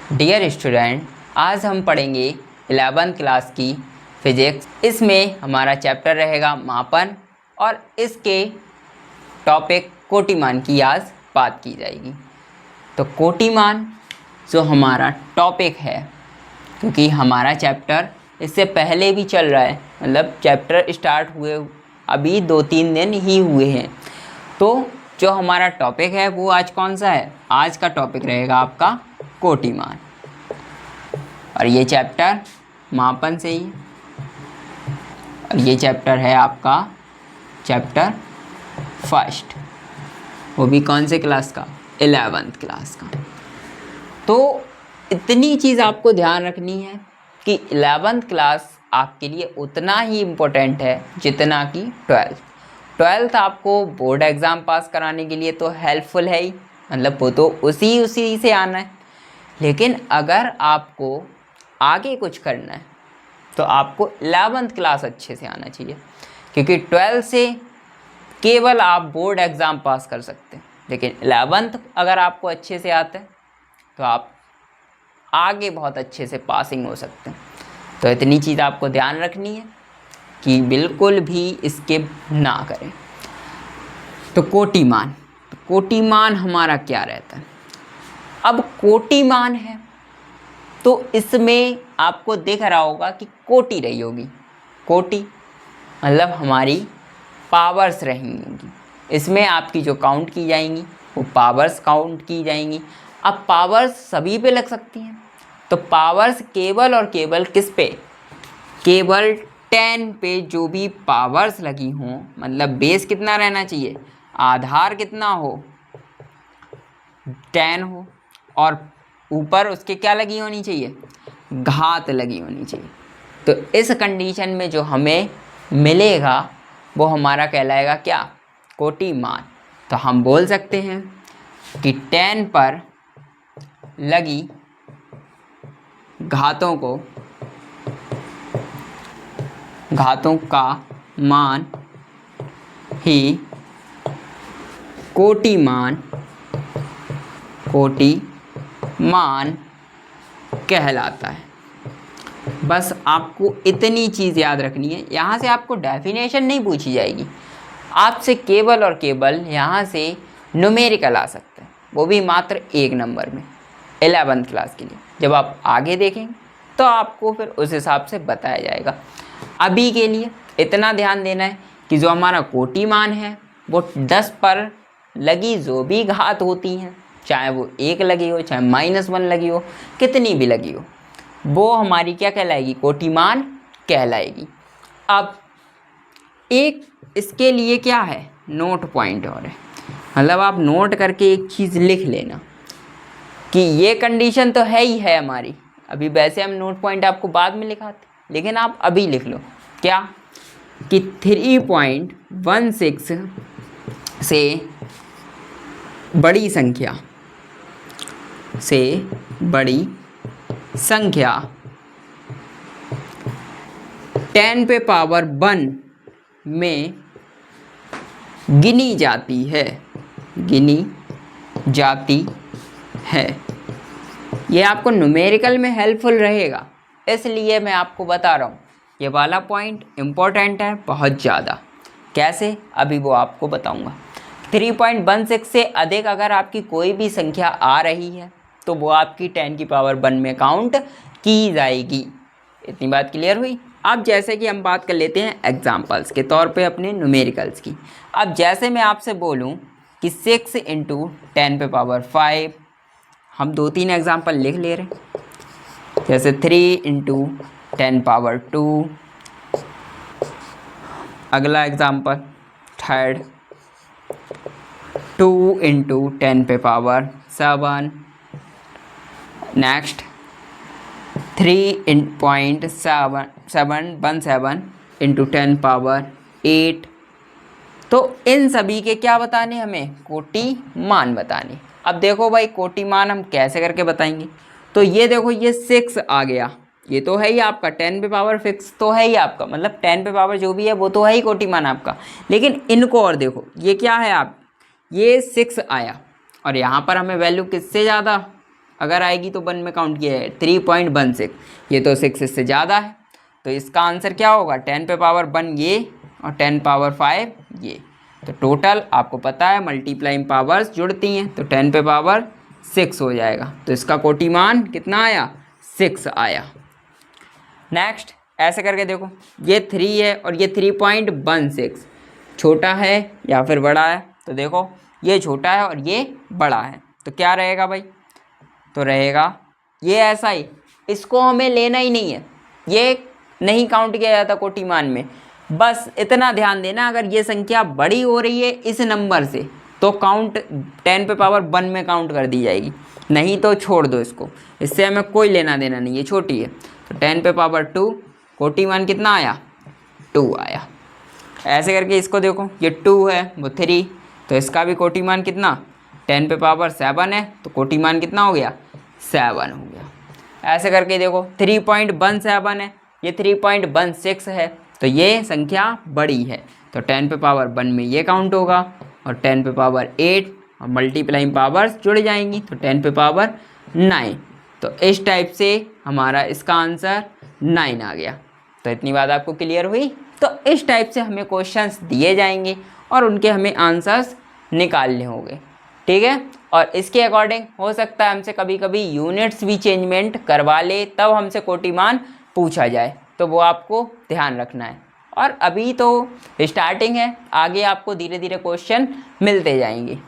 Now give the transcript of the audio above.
Dear student, आज हम पढ़ेंगे 11th क्लास की फिजिक्स। इसमें हमारा चैप्टर रहेगा मापन और इसके टॉपिक कोटिमान की आज बात की जाएगी। तो कोटिमान जो हमारा टॉपिक है, क्योंकि हमारा चैप्टर इससे पहले भी चल रहा है, मतलब चैप्टर स्टार्ट हुए अभी 2-3 दिन ही हुए हैं। तो जो हमारा टॉपिक है वो आज कौन सा है? आज का टॉपिक रहेगा आपका कोटिमान, और ये चैप्टर मापन से ही, और ये चैप्टर है आपका चैप्टर फर्स्ट, वो भी कौन से क्लास का? 11th क्लास का। तो इतनी चीज़ आपको ध्यान रखनी है कि 11th क्लास आपके लिए उतना ही इम्पोर्टेंट है जितना कि 12th आपको बोर्ड एग्ज़ाम पास कराने के लिए तो हेल्पफुल है ही, मतलब वो तो उसी से आना है। लेकिन अगर आपको आगे कुछ करना है तो आपको 11th क्लास अच्छे से आना चाहिए, क्योंकि 12th से केवल आप बोर्ड एग्ज़ाम पास कर सकते हैं, लेकिन 11th अगर आपको अच्छे से आता है तो आप आगे बहुत अच्छे से पासिंग हो सकते हैं। तो इतनी चीज़ आपको ध्यान रखनी है कि बिल्कुल भी स्किप ना करें। तो कोटिमान हमारा क्या रहता है? अब कोटिमान है तो इसमें आपको दिख रहा होगा कि कोटि रही होगी। कोटि मतलब हमारी पावर्स रहेंगी, इसमें आपकी जो काउंट की जाएंगी वो पावर्स काउंट की जाएंगी। अब पावर्स सभी पे लग सकती हैं, तो पावर्स केवल और केवल किस पे? केवल 10 पे जो भी पावर्स लगी हों, मतलब बेस कितना रहना चाहिए? आधार कितना हो? 10 हो, और ऊपर उसके क्या लगी होनी चाहिए? घात लगी होनी चाहिए। तो इस कंडीशन में जो हमें मिलेगा वो हमारा कहलाएगा क्या? कोटिमान। तो हम बोल सकते हैं कि 10 पर लगी घातों का मान ही कोटिमान कहलाता है। बस आपको इतनी चीज़ याद रखनी है। यहाँ से आपको डेफिनेशन नहीं पूछी जाएगी, आपसे केवल और केवल यहाँ से न्यूमेरिकल आ सकता है, वो भी मात्र 1 नंबर में 11th क्लास के लिए। जब आप आगे देखेंगे तो आपको फिर उस हिसाब से बताया जाएगा। अभी के लिए इतना ध्यान देना है कि जो हमारा कोटिमान है वो 10 पर लगी जो भी घात होती हैं, चाहे वो 1 लगी हो, चाहे -1 लगी हो, कितनी भी लगी हो, वो हमारी क्या कहलाएगी? कोटिमान कहलाएगी। अब एक इसके लिए क्या है? नोट पॉइंट और है, मतलब आप नोट करके एक चीज़ लिख लेना कि ये कंडीशन तो है ही है हमारी। अभी वैसे हम नोट पॉइंट आपको बाद में लिखाते, लेकिन आप अभी लिख लो क्या? कि 3.16 से बड़ी संख्या 10 पे पावर 1 में गिनी जाती है। ये आपको न्यूमेरिकल में हेल्पफुल रहेगा, इसलिए मैं आपको बता रहा हूँ। ये वाला पॉइंट इम्पोर्टेंट है बहुत ज़्यादा। कैसे? अभी वो आपको बताऊँगा। 3.16 से अधिक अगर आपकी कोई भी संख्या आ रही है तो वो आपकी 10 की पावर 1 में काउंट की जाएगी। इतनी बात क्लियर हुई? अब जैसे कि हम बात कर लेते हैं एग्जाम्पल्स के तौर पे अपने न्यूमेरिकल्स की। अब जैसे मैं आपसे बोलूं कि 6 × 10 पे पावर 5, हम 2-3 एग्जाम्पल लिख ले रहे हैं। जैसे 3 × 10 पावर 2, अगला एग्जाम्पल थर्ड 2 × 10 पे पावर 7, नेक्स्ट 3.717 × 10 पावर 8। तो इन सभी के क्या बताने? हमें कोटिमान बताने। अब देखो भाई, कोटिमान हम कैसे करके बताएंगे? तो ये देखो, ये 6 आ गया, ये तो है ही आपका 10 पे पावर फिक्स तो है ही आपका, मतलब 10 पे पावर जो भी है वो तो है ही कोटिमान आपका। लेकिन इनको और देखो, ये क्या है? आप ये 6 आया और यहाँ पर हमें वैल्यू किससे ज़्यादा अगर आएगी तो 1 में काउंट किया है 3.16, ये तो 6 इससे ज़्यादा है, तो इसका आंसर क्या होगा 10 पे पावर 1 ये और 10 पावर 5 ये। तो टोटल आपको पता है मल्टीप्लाइंग पावर्स जुड़ती हैं, तो 10 पे पावर 6 हो जाएगा। तो इसका कोटि मान कितना आया 6 आया। नेक्स्ट ऐसे करके देखो, ये 3 है और ये 3.16 छोटा है या फिर बड़ा है, तो देखो ये छोटा है और ये बड़ा है, तो क्या रहेगा भाई, तो रहेगा ये ऐसा ही, इसको हमें लेना ही नहीं है, ये नहीं काउंट किया जाता कोटि मान में। बस इतना ध्यान देना, अगर ये संख्या बड़ी हो रही है इस नंबर से तो काउंट 10 पे पावर 1 में काउंट कर दी जाएगी, नहीं तो छोड़ दो इसको, इससे हमें कोई लेना देना नहीं, ये छोटी है। तो 10 पे पावर 2 कोटि मान कितना आया 2 आया। ऐसे करके इसको देखो, ये 2 है वो 3, तो इसका भी कोटि मान कितना 10 पे पावर 7 है, तो कोटि मान कितना हो गया 7 हो गया। ऐसे करके देखो 3.17 है, ये 3.16 है, तो ये संख्या बड़ी है, तो 10 पे पावर 1 में ये काउंट होगा और 10 पे पावर 8 और मल्टीप्लाइंग पावर्स जुड़ जाएंगी, तो 10 पे पावर 9। तो इस टाइप से हमारा इसका आंसर 9 आ गया। तो इतनी बात आपको क्लियर हुई। तो इस टाइप से हमें क्वेश्चंस दिए जाएंगे और उनके हमें आंसर्स निकालने होंगे, ठीक है। और इसके अकॉर्डिंग हो सकता है हमसे कभी कभी यूनिट्स भी चेंजमेंट करवा ले, तब हमसे कोटि मान पूछा जाए, तो वो आपको ध्यान रखना है। और अभी तो स्टार्टिंग है, आगे आपको धीरे धीरे क्वेश्चन मिलते जाएंगे।